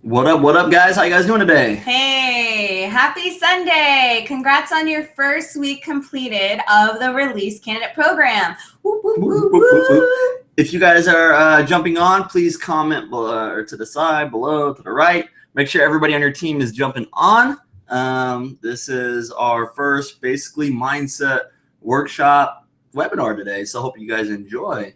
What up, guys? How you guys doing today? Hey, happy Sunday. Congrats on your first week completed of the Release Candidate Program. Woo, woo, woo, woo. If you guys are jumping on, please comment below, or to the side, below, to the right. Make sure everybody on your team is jumping on. This is our first, basically, mindset workshop webinar today, so I hope you guys enjoy.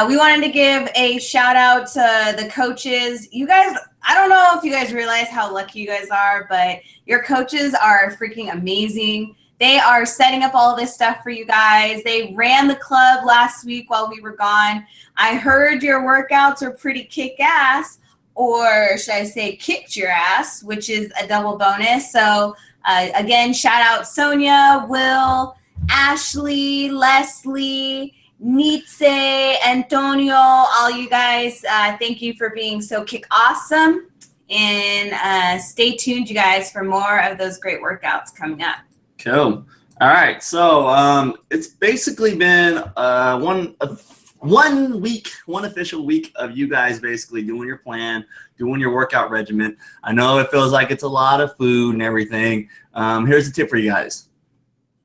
We wanted to give a shout out to the coaches. You guys, I don't know if you guys realize how lucky you guys are, but your coaches are freaking amazing. They are setting up all this stuff for you guys. They ran the club last week while we were gone. I heard your workouts are pretty kick-ass, or should I say kicked your ass, which is a double bonus. So again, shout out Sonia, Will, Ashley, Leslie, Nietzsche, Antonio, all you guys, thank you for being so kick awesome. And stay tuned, you guys, for more of those great workouts coming up. Cool. All right. So it's basically been one official week of you guys basically doing your plan, doing your workout regimen. I know it feels like it's a lot of food and everything. Here's a tip for you guys.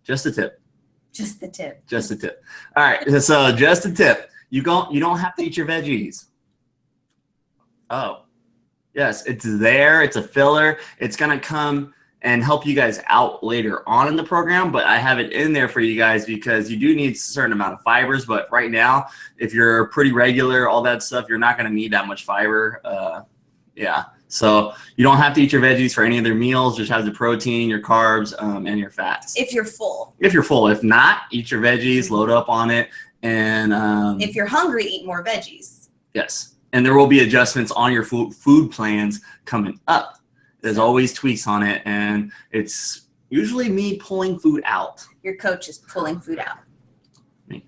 Just a tip. Just the tip. Just a tip. All right. So just a tip. You don't have to eat your veggies. Oh, yes. It's there. It's a filler. It's going to come and help you guys out later on in the program, but I have it in there for you guys because you do need a certain amount of fibers, but right now, if you're pretty regular, all that stuff, you're not going to need that much fiber. Yeah. So you don't have to eat your veggies for any of their meals. Just have the protein, your carbs, and your fats. If you're full. If you're full. If not, eat your veggies, load up on it. And if you're hungry, eat more veggies. Yes. And there will be adjustments on your food plans coming up. There's always tweaks on it. And it's usually me pulling food out. Your coach is pulling food out. Me.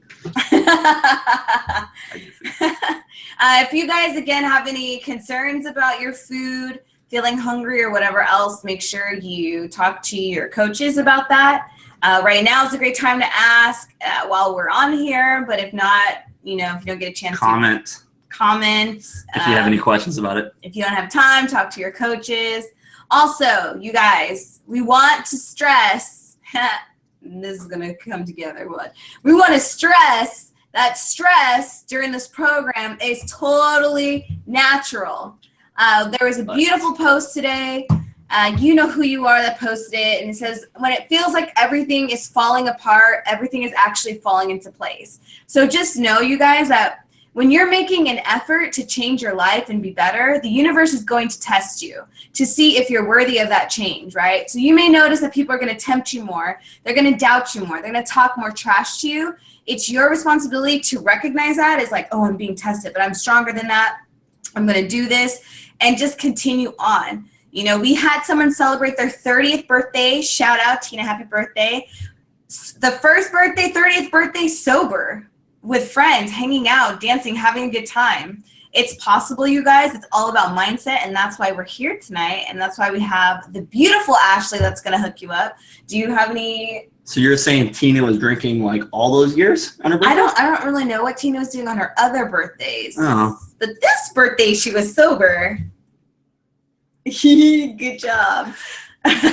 If you guys, again, have any concerns about your food, feeling hungry or whatever else, make sure you talk to your coaches about that. Right now is a great time to ask while we're on here, but if not, if you don't get a chance comment. If you have any questions about it. If you don't have time, talk to your coaches. Also, you guys, we want to stress, this is going to come together, we want to stress that stress during this program is totally natural. There was a beautiful post today. You know who you are that posted it, and it says, when it feels like everything is falling apart, everything is actually falling into place. So just know, you guys, that when you're making an effort to change your life and be better, the universe is going to test you to see if you're worthy of that change, right? So you may notice that people are going to tempt you more. They're going to doubt you more. They're going to talk more trash to you. It's your responsibility to recognize that as like, oh, I'm being tested, but I'm stronger than that. I'm going to do this and just continue on. We had someone celebrate their 30th birthday. Shout out, Tina, happy birthday. The first birthday, 30th birthday, sober, with friends, hanging out, dancing, having a good time. It's possible, you guys. It's all about mindset, and that's why we're here tonight, and that's why we have the beautiful Ashley that's going to hook you up. Do you have any... So you're saying Tina was drinking like all those years on her birthday? I don't really know what Tina was doing on her other birthdays. Oh. But this birthday, she was sober. Good job.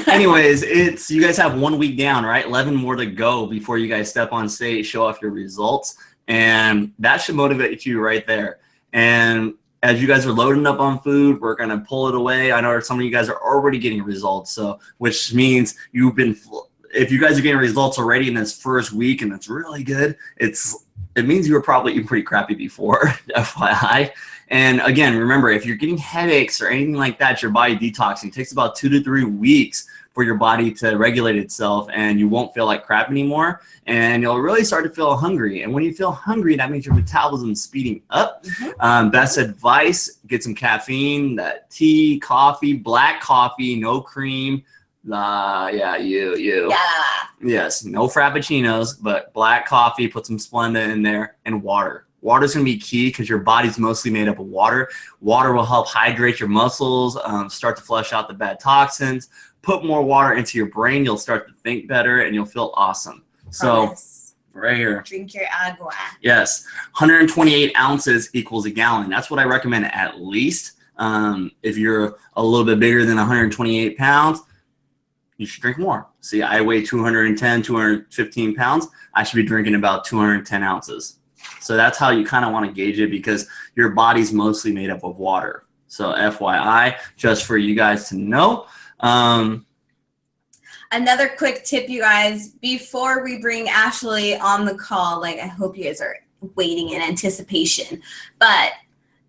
Anyways, you guys have 1 week down, right? 11 more to go before you guys step on stage, show off your results. And that should motivate you right there. And as you guys are loading up on food, we're going to pull it away. I know some of you guys are already getting results, so which means if you guys are getting results already in this first week and it's really good, it means you were probably eating pretty crappy before, FYI. And again, remember, if you're getting headaches or anything like that, your body detoxing. It takes about 2 to 3 weeks for your body to regulate itself, and you won't feel like crap anymore, and you'll really start to feel hungry. And when you feel hungry, that means your metabolism is speeding up. Best advice, get some caffeine, that tea, coffee, black coffee, no cream. Yeah. Yes, no frappuccinos, but black coffee, put some Splenda in there, and water. Water is going to be key because your body's mostly made up of water. Water will help hydrate your muscles, start to flush out the bad toxins. Put more water into your brain, you'll start to think better, and you'll feel awesome. So, right here. Drink your agua. Yes, 128 ounces equals a gallon. That's what I recommend at least. If you're a little bit bigger than 128 pounds, you should drink more. See, I weigh 210, 215 pounds. I should be drinking about 210 ounces. So that's how you kind of want to gauge it, because your body's mostly made up of water. So FYI, just for you guys to know. Another quick tip, you guys, before we bring Ashley on the call, like, I hope you guys are waiting in anticipation, but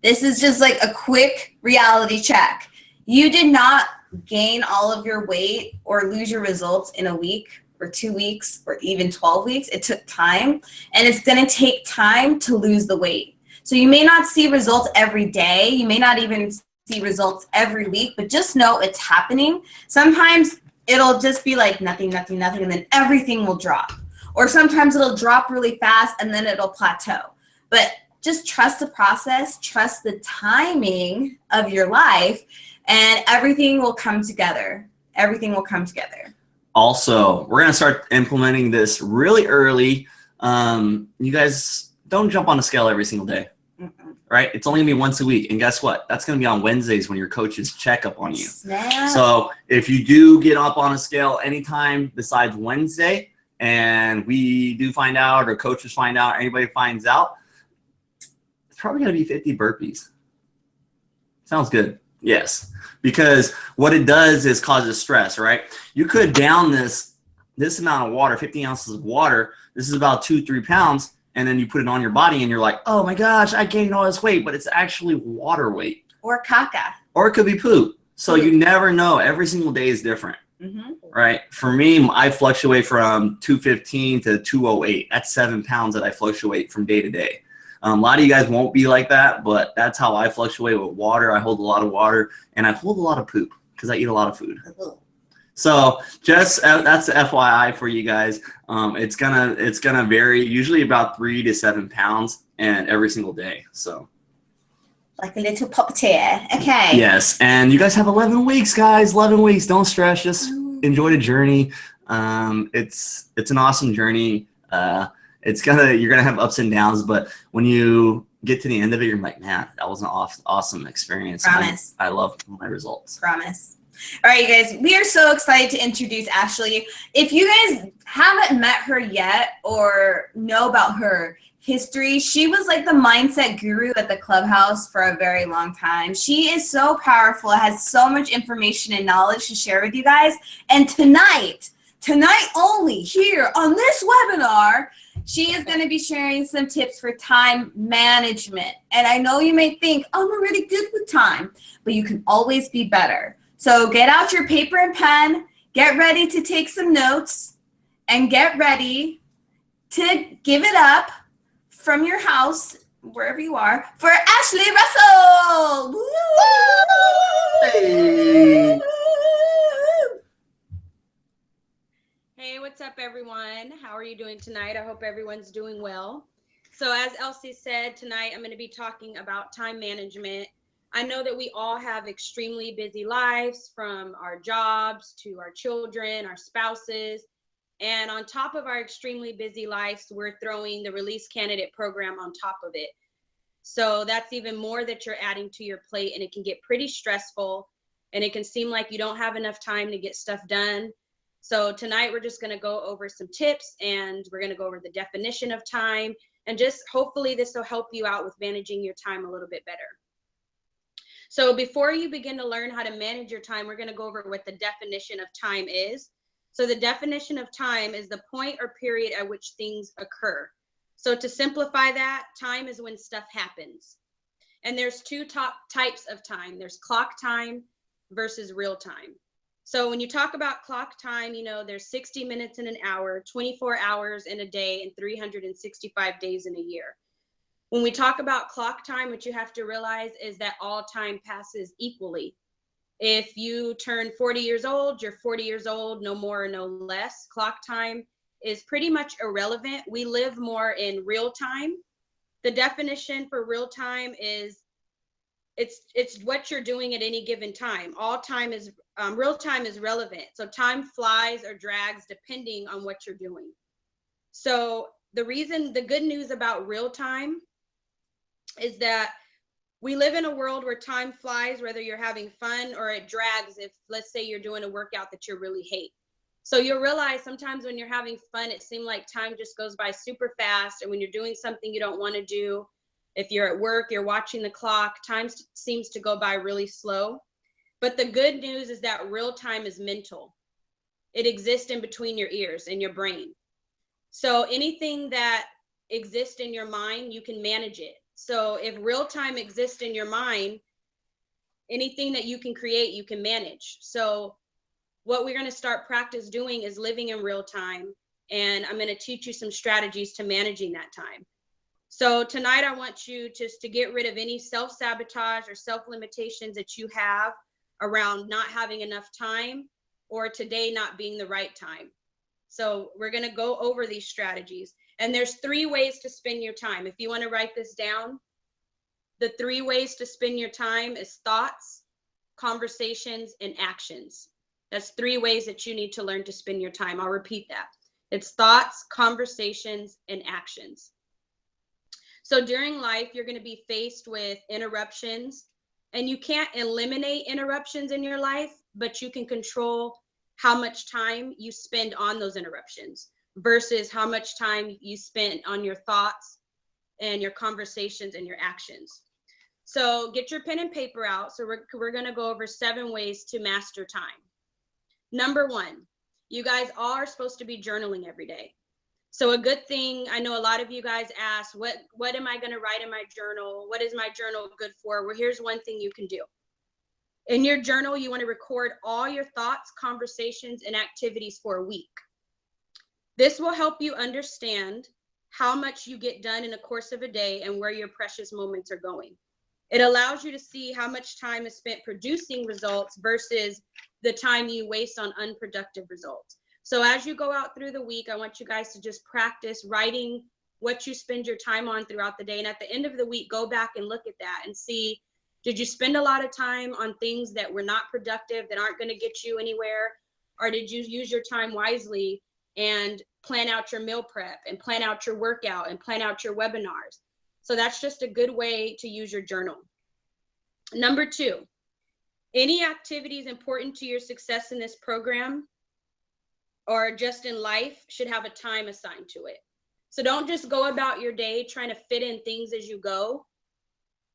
this is just like a quick reality check. You did not gain all of your weight or lose your results in a week or 2 weeks or even 12 weeks. It took time, and it's going to take time to lose the weight. So you may not see results every day. You may not even see results every week, but just know it's happening. Sometimes it'll just be like nothing, nothing, nothing, and then everything will drop. Or sometimes it'll drop really fast and then it'll plateau. But just trust the process, trust the timing of your life, and everything will come together. Everything will come together. Also, we're going to start implementing this really early. You guys don't jump on a scale every single day, right? It's only going to be once a week. And guess what? That's going to be on Wednesdays when your coaches check up on you. Snap. So if you do get up on a scale anytime besides Wednesday, and we do find out, or coaches find out, anybody finds out, it's probably going to be 50 burpees. Sounds good. Yes, because what it does is causes stress, right? You could down this amount of water, 50 ounces of water. This is about 2-3 pounds, and then you put it on your body, and you're like, oh my gosh, I gained all this weight, but it's actually water weight. Or caca. Or it could be poop. So you never know. Every single day is different, right? For me, I fluctuate from 215 to 208. That's 7 pounds that I fluctuate from day to day. A lot of you guys won't be like that, but that's how I fluctuate with water. I hold a lot of water, and I hold a lot of poop because I eat a lot of food. So just that's the FYI for you guys. It's gonna vary, usually about 3 to 7 pounds, and every single day. So like a little puppeteer. Okay. yes, and you guys have 11 weeks, guys. 11 weeks. Don't stress. Just enjoy the journey. It's an awesome journey. You're gonna have ups and downs, but when you get to the end of it, you're like, man, that was an awesome experience. Promise. I love my results. Promise. All right, you guys, we are so excited to introduce Ashley. If you guys haven't met her yet or know about her history, she was like the mindset guru at the clubhouse for a very long time. She is so powerful, has so much information and knowledge to share with you guys. And tonight only, here on this webinar, she is going to be sharing some tips for time management. And I know you may think, I'm already good with time, but you can always be better. So get out your paper and pen, get ready to take some notes, and get ready to give it up from your house, wherever you are, for Ashley Russell. Woo! Hey. Hey, what's up, everyone? How are you doing tonight? I hope everyone's doing well. So as Elsie said, tonight I'm going to be talking about time management. I know that we all have extremely busy lives, from our jobs to our children, our spouses. And on top of our extremely busy lives, we're throwing the Release Candidate program on top of it. So that's even more that you're adding to your plate, and it can get pretty stressful, and it can seem like you don't have enough time to get stuff done. So tonight we're just going to go over some tips, and we're going to go over the definition of time, and just hopefully this will help you out with managing your time a little bit better. So before you begin to learn how to manage your time, we're going to go over what the definition of time is. So the definition of time is the point or period at which things occur. So to simplify that, time is when stuff happens. And there's two top types of time. There's clock time versus real time. So when you talk about clock time, you know, there's 60 minutes in an hour, 24 hours in a day, and 365 days in a year. When we talk about clock time, what you have to realize is that all time passes equally. If you turn 40 years old, you're 40 years old, no more or no less. Clock time is pretty much irrelevant. We live more in real time. The definition for real time is it's what you're doing at any given time. All time is real time is relevant. So time flies or drags depending on what you're doing. So the good news about real time is that We live in a world where time flies, whether you're having fun or it drags if, let's say, you're doing a workout that you really hate. So you'll realize sometimes when you're having fun, it seems like time just goes by super fast. And when you're doing something you don't want to do, if you're at work, you're watching the clock, time seems to go by really slow. But the good news is that real time is mental. It exists in between your ears and your brain. So anything that exists in your mind, you can manage it. So if real time exists in your mind, anything that you can create, you can manage. So what we're going to start practice doing is living in real time. And I'm going to teach you some strategies to managing that time. So tonight I want you just to get rid of any self-sabotage or self-limitations that you have around not having enough time or today not being the right time. So we're going to go over these strategies. And there's 3 ways to spend your time. If you want to write this down, the 3 ways to spend your time is thoughts, conversations, and actions. That's 3 ways that you need to learn to spend your time. I'll repeat that. It's thoughts, conversations, and actions. So during life, you're going to be faced with interruptions, and you can't eliminate interruptions in your life, but you can control how much time you spend on those interruptions versus how much time you spend on your thoughts and your conversations and your actions. So get your pen and paper out. So we're going to go over 7 ways to master time. Number 1, you guys are supposed to be journaling every day. So a good thing, I know a lot of you guys ask, what am I going to write in my journal? What is my journal good for? Well, here's one thing you can do. In your journal, you want to record all your thoughts, conversations, and activities for a week. This will help you understand how much you get done in the course of a day and where your precious moments are going. It allows you to see how much time is spent producing results versus the time you waste on unproductive results. So as you go out through the week, I want you guys to just practice writing what you spend your time on throughout the day. And at the end of the week, go back and look at that and see, did you spend a lot of time on things that were not productive, that aren't going to get you anywhere? Or did you use your time wisely and plan out your meal prep and plan out your workout and plan out your webinars? So that's just a good way to use your journal. Number 2, any activities important to your success in this program or just in life should have a time assigned to it. So don't just go about your day trying to fit in things as you go.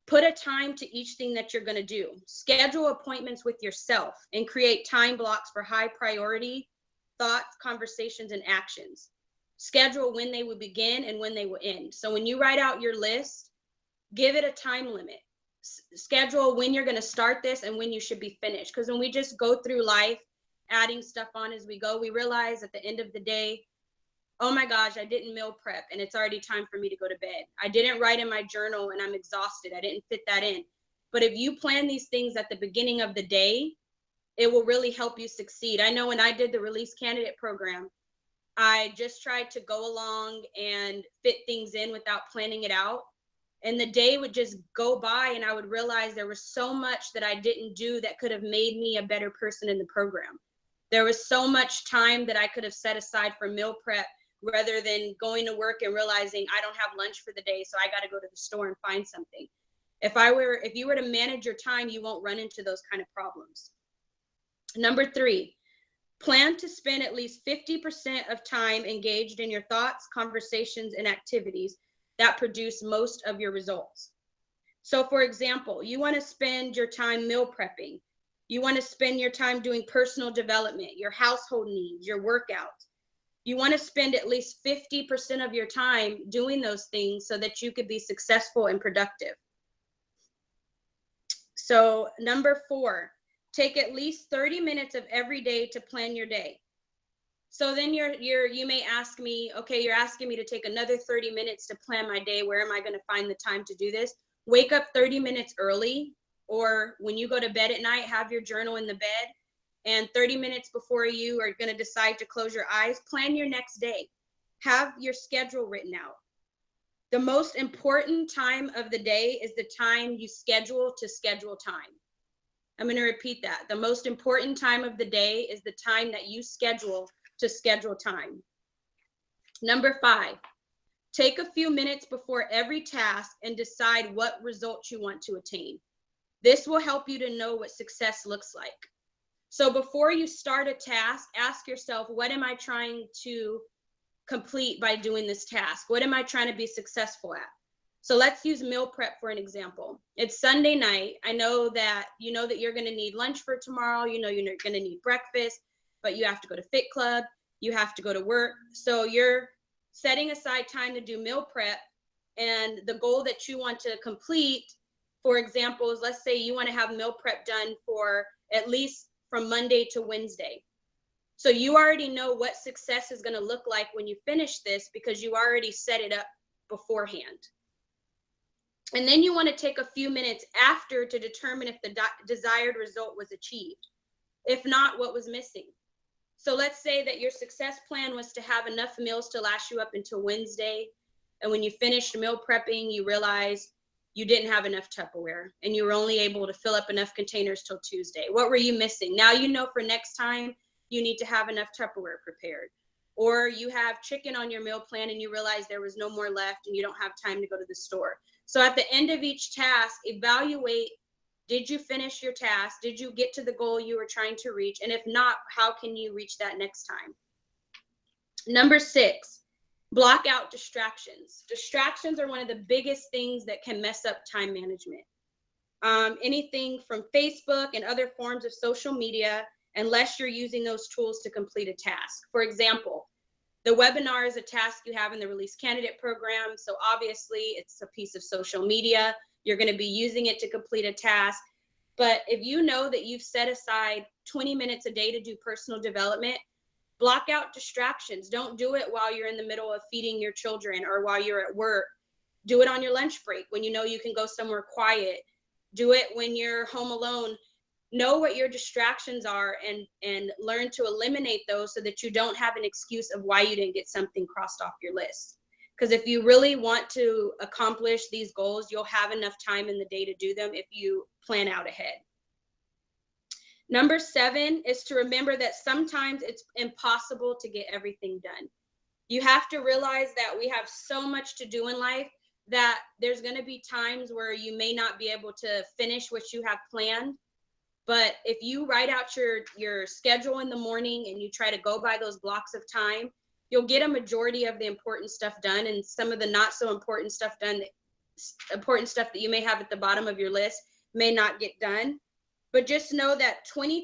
Put a time to each thing that you're going to do. Schedule appointments with yourself and create time blocks for high priority thoughts, conversations, and actions. Schedule when they will begin and when they will end. So when you write out your list, give it a time limit. Schedule when you're going to start this and when you should be finished. Because when we just go through life adding stuff on as we go, we realize at the end of the day, oh my gosh, I didn't meal prep and it's already time for me to go to bed. I didn't write in my journal and I'm exhausted. I didn't fit that in. But if you plan these things at the beginning of the day, it will really help you succeed. I know when I did the Release Candidate program, I just tried to go along and fit things in without planning it out. And the day would just go by and I would realize there was so much that I didn't do that could have made me a better person in the program. There was so much time that I could have set aside for meal prep rather than going to work and realizing I don't have lunch for the day, so I got to go to the store and find something. If you were to manage your time, you won't run into those kind of problems. Number 3, plan to spend at least 50% of time engaged in your thoughts, conversations, and activities that produce most of your results. So for example, you want to spend your time meal prepping. You want to spend your time doing personal development, your household needs, your workouts. You want to spend at least 50% of your time doing those things so that you could be successful and productive. So number 4, take at least 30 minutes of every day to plan your day. So then you may ask me, okay, you're asking me to take another 30 minutes to plan my day. Where am I going to find the time to do this? Wake up 30 minutes early, or when you go to bed at night, have your journal in the bed, and 30 minutes before you are going to decide to close your eyes, plan your next day. Have your schedule written out. The most important time of the day is the time you schedule to schedule time. I'm going to repeat that. The most important time of the day is the time that you schedule to schedule time. Number 5, Take a few minutes before every task and decide what results you want to attain. This will help you to know what success looks like. So before you start a task, ask yourself, what am I trying to complete by doing this task? What am I trying to be successful at? So let's use meal prep for an example. It's Sunday night. I know that you know that you're going to need lunch for tomorrow. You know you're going to need breakfast, but you have to go to Fit Club. You have to go to work. So you're setting aside time to do meal prep, and the goal that you want to complete, for example, is let's say you want to have meal prep done for at least from Monday to Wednesday. So you already know what success is going to look like when you finish this because you already set it up beforehand. And then you want to take a few minutes after to determine if the desired result was achieved. If not, what was missing? So let's say that your success plan was to have enough meals to last you up until Wednesday. And when you finished meal prepping, you realized you didn't have enough Tupperware and you were only able to fill up enough containers till Tuesday. What were you missing? Now you know for next time you need to have enough Tupperware prepared. Or you have chicken on your meal plan and you realize there was no more left and you don't have time to go to the store. So at the end of each task, evaluate, did you finish your task? Did you get to the goal you were trying to reach? And if not, how can you reach that next time? Number 6, block out distractions. Distractions are one of the biggest things that can mess up time management. Anything from Facebook and other forms of social media, unless you're using those tools to complete a task. For example, the webinar is a task you have in the Release Candidate program. So obviously it's a piece of social media. You're going to be using it to complete a task. But if you know that you've set aside 20 minutes a day to do personal development, block out distractions. Don't do it while you're in the middle of feeding your children or while you're at work. Do it on your lunch break when you know you can go somewhere quiet. Do it when you're home alone. Know what your distractions are and learn to eliminate those so that you don't have an excuse of why you didn't get something crossed off your list. Because if you really want to accomplish these goals, you'll have enough time in the day to do them if you plan out ahead. Number 7 is to remember that sometimes it's impossible to get everything done. You have to realize that we have so much to do in life that there's going to be times where you may not be able to finish what you have planned. But if you write out your schedule in the morning and you try to go by those blocks of time, you'll get a majority of the important stuff done, and some of the not so important stuff done, important stuff that you may have at the bottom of your list may not get done. But just know that 20%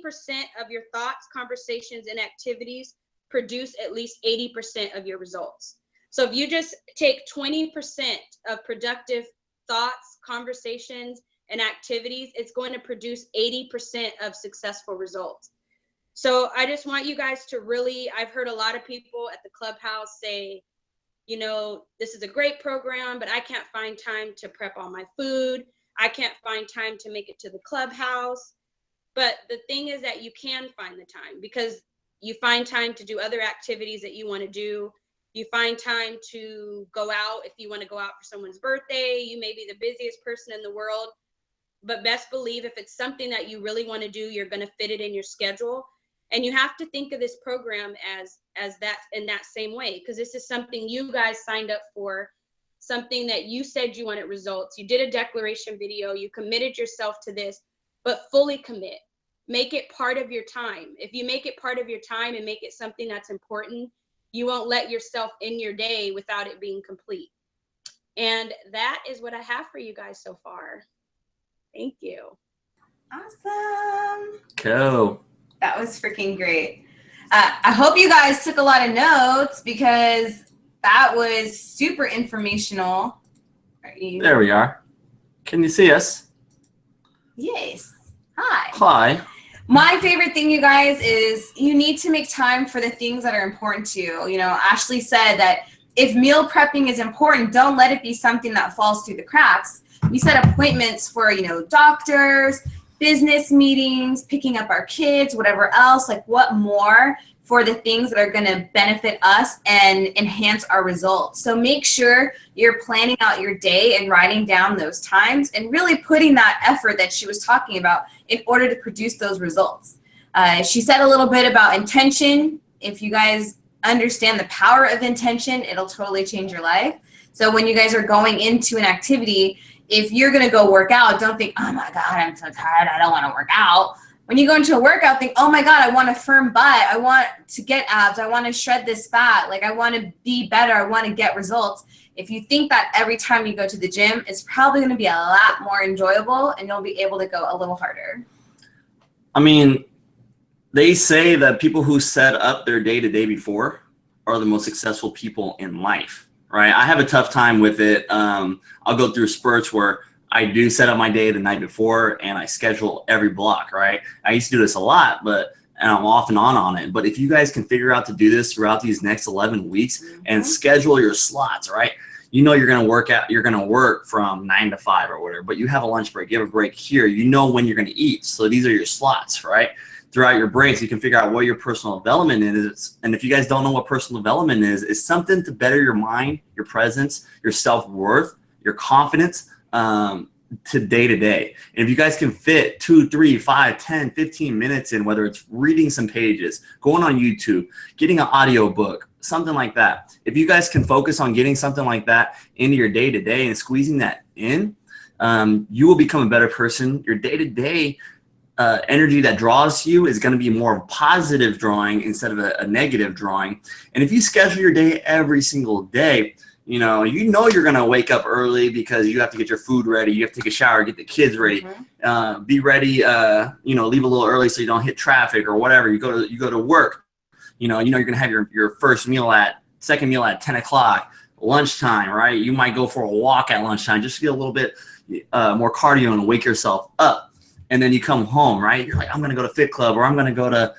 of your thoughts, conversations, and activities produce at least 80% of your results. So if you just take 20% of productive thoughts, conversations, and activities, it's going to produce 80% of successful results. So I just want you guys to really, I've heard a lot of people at the clubhouse say, you know, this is a great program, but I can't find time to prep all my food. I can't find time to make it to the clubhouse. But the thing is that you can find the time because you find time to do other activities that you want to do. You find time to go out if you want to go out for someone's birthday. You may be the busiest person in the world. But best believe if it's something that you really want to do, you're going to fit it in your schedule. And you have to think of this program as that in that same way, because this is something you guys signed up for, something that you said you wanted results. You did a declaration video, you committed yourself to this, but fully commit. Make it part of your time. If you make it part of your time and make it something that's important, you won't let yourself in your day without it being complete. And that is what I have for you guys so far. Thank you. Awesome. Cool. That was freaking great. I hope you guys took a lot of notes because that was super informational. There we are. Can you see us? Yes. Hi. Hi. My favorite thing, you guys, is you need to make time for the things that are important to you. You know, Ashley said that if meal prepping is important, don't let it be something that falls through the cracks. We set appointments for, you know, doctors, business meetings, picking up our kids, whatever else, like what more for the things that are going to benefit us and enhance our results. So make sure you're planning out your day and writing down those times and really putting that effort that she was talking about in order to produce those results. She said a little bit about intention. If you guys understand the power of intention, it'll totally change your life. So when you guys are going into an activity, if you're going to go work out, don't think, oh my God, I'm so tired, I don't want to work out. When you go into a workout, think, oh my God, I want a firm butt. I want to get abs. I want to shred this fat. Like, I want to be better. I want to get results. If you think that every time you go to the gym, it's probably going to be a lot more enjoyable and you'll be able to go a little harder. I mean, they say that people who set up their day the day before are the most successful people in life, right? I have a tough time with it. I'll go through spurts where I do set up my day the night before and I schedule every block, right? I used to do this a lot, and I'm off and on it. But if you guys can figure out to do this throughout these next 11 weeks and schedule your slots, right? You know you're going to work out, you're going to work from 9 to 5 or whatever, but you have a lunch break, you have a break here, you know when you're going to eat. So these are your slots, right? Throughout your breaks, you can figure out what your personal development is. And if you guys don't know what personal development is, it's something to better your mind, your presence, your self-worth, your confidence, to day to day. And if you guys can fit 2, 3, 5, 10, 15 minutes in, whether it's reading some pages, going on YouTube, getting an audio book, something like that. If you guys can focus on getting something like that into your day to day and squeezing that in, you will become a better person. Your day to day energy that draws you is going to be more of a positive drawing instead of a negative drawing. And if you schedule your day every single day, you know you're going to wake up early because you have to get your food ready. You have to take a shower, get the kids ready, be ready, leave a little early so you don't hit traffic or whatever. You go to work, you're going to have your second meal at 10 o'clock, lunchtime, right? You might go for a walk at lunchtime just to get a little bit more cardio and wake yourself up. And then you come home, right? You're like, I'm going to go to Fit Club or I'm going to go to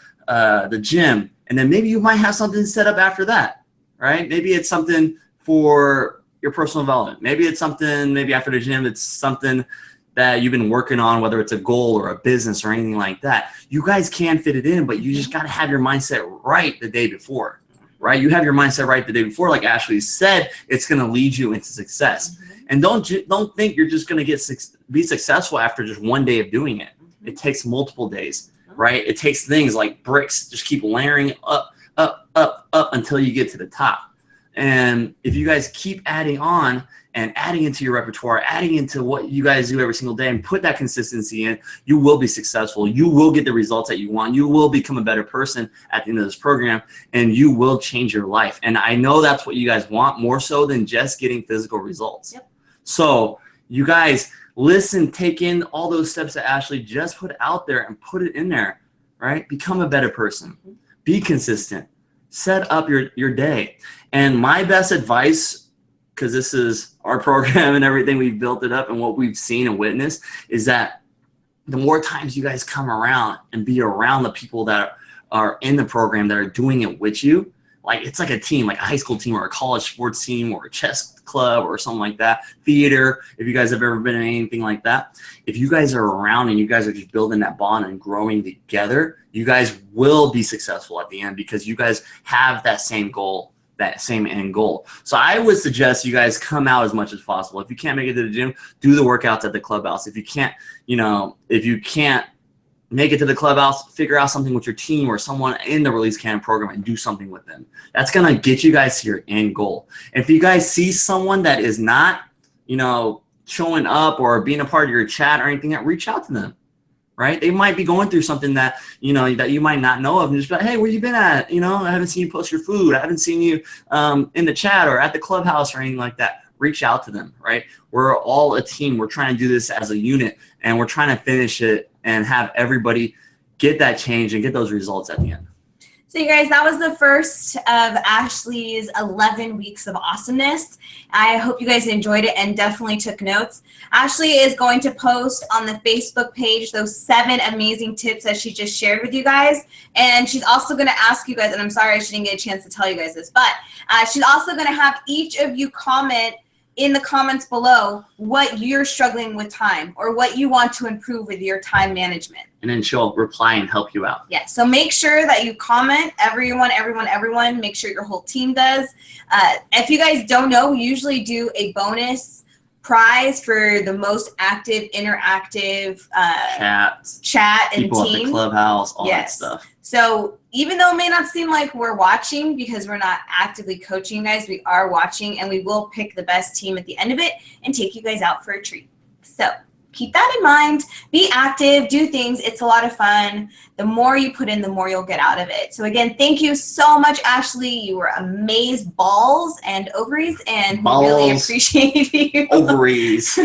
the gym. And then maybe you might have something set up after that, right? Maybe it's something for your personal development. Maybe it's something, maybe after the gym, it's something that you've been working on, whether it's a goal or a business or anything like that. You guys can fit it in, but you just got to have your mindset right the day before, right? You have your mindset right the day before, like Ashley said, it's going to lead you into success. And don't think you're just going to be successful after just one day of doing it. It takes multiple days, right? It takes things like bricks, just keep layering up until you get to the top. And if you guys keep adding on and adding into your repertoire, adding into what you guys do every single day and put that consistency in, you will be successful. You will get the results that you want. You will become a better person at the end of this program, and you will change your life. And I know that's what you guys want, more so than just getting physical results. Yep. So you guys listen, take in all those steps that Ashley just put out there and put it in there, right? Become a better person. Be consistent. Set up your day. And my best advice, because this is our program and everything, we've built it up and what we've seen and witnessed, is that the more times you guys come around and be around the people that are in the program that are doing it with you, like it's like a team, like a high school team or a college sports team or a chess club or something like that, theater, if you guys have ever been in anything like that. If you guys are around and you guys are just building that bond and growing together, you guys will be successful at the end because you guys have that same goal, that same end goal. So I would suggest you guys come out as much as possible. If you can't make it to the gym, do the workouts at the clubhouse. If you can't, make it to the clubhouse, figure out something with your team or someone in the Release Cannon program and do something with them. That's going to get you guys to your end goal. And if you guys see someone that is not, showing up or being a part of your chat or anything, reach out to them, right? They might be going through something that, that you might not know of, and just be like, hey, where you been at? I haven't seen you post your food. I haven't seen you in the chat or at the clubhouse or anything like that. Reach out to them, right? We're all a team. We're trying to do this as a unit, and we're trying to finish it and have everybody get that change and get those results at the end. So you guys, that was the first of Ashley's 11 weeks of awesomeness. I hope you guys enjoyed it and definitely took notes. Ashley is going to post on the Facebook page those 7 amazing tips that she just shared with you guys. And she's also going to ask you guys, and I'm sorry she didn't get a chance to tell you guys this, but she's also going to have each of you comment in the comments below what you're struggling with time or what you want to improve with your time management. And then she'll reply and help you out. Yeah, so make sure that you comment, everyone. Make sure your whole team does. If you guys don't know, we usually do a bonus prize for the most active, interactive chat and people team. People at the clubhouse, all that stuff. So even though it may not seem like we're watching because we're not actively coaching you guys, we are watching, and we will pick the best team at the end of it and take you guys out for a treat. So keep that in mind. Be active, do things. It's a lot of fun. The more you put in, the more you'll get out of it. So again, thank you so much, Ashley. You were amazed balls and ovaries, and we really Balls. appreciate you. Ovaries. So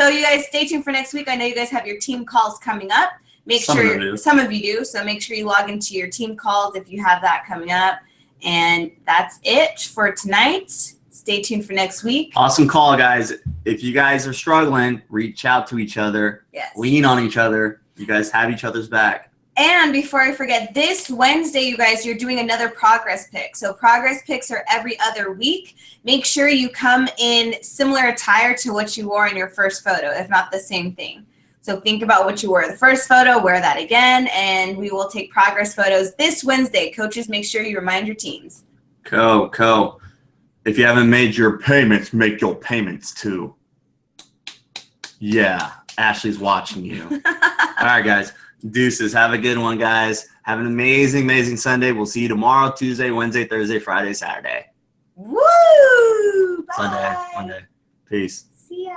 you guys stay tuned for next week. I know you guys have your team calls coming up. Make Some of them sure do. some of you do. So make sure you log into your team calls if you have that coming up. And that's it for tonight. Stay tuned for next week. Awesome call, guys. If you guys are struggling, reach out to each other. Yes. Lean on each other. You guys have each other's back. And before I forget, this Wednesday, you guys, you're doing another progress pick. So progress picks are every other week. Make sure you come in similar attire to what you wore in your first photo, if not the same thing. So think about what you wore in the first photo, wear that again, and we will take progress photos this Wednesday. Coaches, make sure you remind your teams. Co. If you haven't made your payments, make your payments too. Yeah, Ashley's watching you. All right, guys. Deuces. Have a good one, guys. Have an amazing, amazing Sunday. We'll see you tomorrow, Tuesday, Wednesday, Thursday, Friday, Saturday. Woo! Bye. Sunday, Monday. Peace. See ya.